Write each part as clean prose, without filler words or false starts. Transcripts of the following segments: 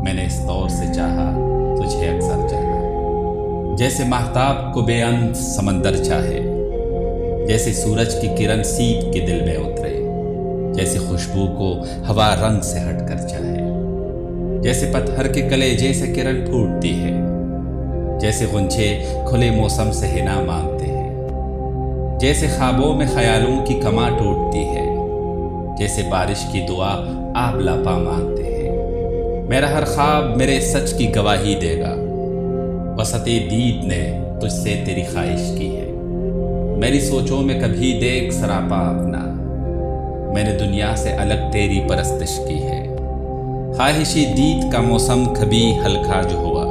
میں نے اس دور سے چاہا تجھے اکثر جانا۔ جیسے ماہتاب کو بے اند سمندر چاہے، جیسے سورج کی کرن سیپ کے دل میں اترے، جیسے خوشبو کو ہوا رنگ سے ہٹ کر چاہے، جیسے پتھر کے کلیجے سے کرن پھوٹتی ہے، جیسے غنچے کھلے موسم سے حنا مانگتے ہیں، جیسے خوابوں میں خیالوں کی کماں ٹوٹتی ہے، جیسے بارش کی دعا آب لاپا مانگتے ہیں۔ میرا ہر خواب میرے سچ کی گواہی دے گا، وسط دید نے تجھ سے تیری خواہش کی ہے۔ میری سوچوں میں کبھی دیکھ سراپا اپنا، میں نے دنیا سے الگ تیری پرستش کی ہے۔ خواہشی دید کا موسم کبھی ہلکا جو ہوا،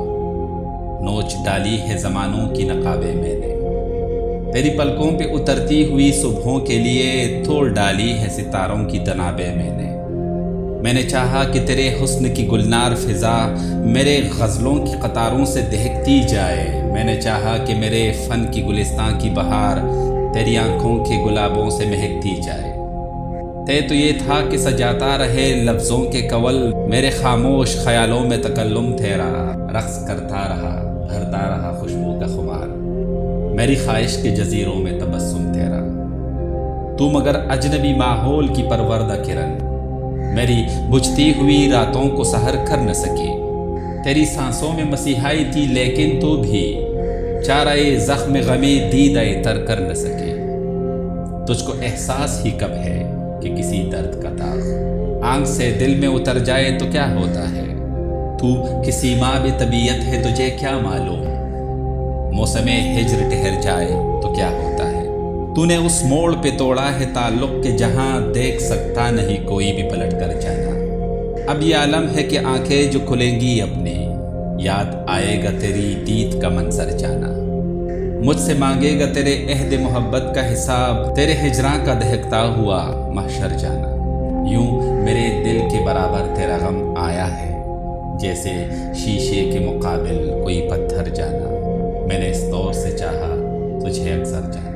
نوچ ڈالی ہے زمانوں کی نقابیں میں نے۔ تیری پلکوں پہ اترتی ہوئی صبحوں کے لیے توڑ ڈالی ہے ستاروں کی تنابیں میں نے۔ میں نے چاہا کہ تیرے حسن کی گلنار فضا میرے غزلوں کی قطاروں سے دہکتی جائے۔ میں نے چاہا کہ میرے فن کی گلستان کی بہار تیری آنکھوں کے گلابوں سے مہکتی جائے۔ طے تو یہ تھا کہ سجاتا رہے لفظوں کے کول میرے خاموش خیالوں میں تکلم تیرا، رقص کرتا رہا بھرتا رہا خوشبو کا خمار، میری خواہش کے جزیروں میں تبسم تیرا۔ تو مگر اجنبی ماحول کی پروردہ کرن، میری بجھتی ہوئی راتوں کو سحر کر نہ سکی۔ تیری سانسوں میں مسیحائی تھی لیکن تو بھی چارہ زخم غمی دیدہ تر کر نہ سکی۔ تجھ کو احساس ہی کب ہے کہ کسی درد کا داغ آنکھ سے دل میں اتر جائے تو کیا ہوتا ہے؟ تو کسی ماں بھی طبیعت ہے تجھے کیا معلوم، موسم ہجر ٹھہر جائے تو کیا ہوتا ہے؟ تو نے اس موڑ پہ توڑا ہے تعلق کہ جہاں دیکھ سکتا نہیں کوئی بھی پلٹ کر جانا۔ اب یہ عالم ہے کہ آنکھیں جو کھلیں گی اپنی، یاد آئے گا تیری دید کا منظر جانا۔ مجھ سے مانگے گا تیرے عہد محبت کا حساب، تیرے ہجراں کا دہکتا ہوا محشر جانا۔ یوں میرے دل کے برابر تیرا غم آیا ہے، جیسے شیشے کے مقابل کوئی پتھر جانا۔ میں نے اس دور سے چاہا تجھے اکثر جانا۔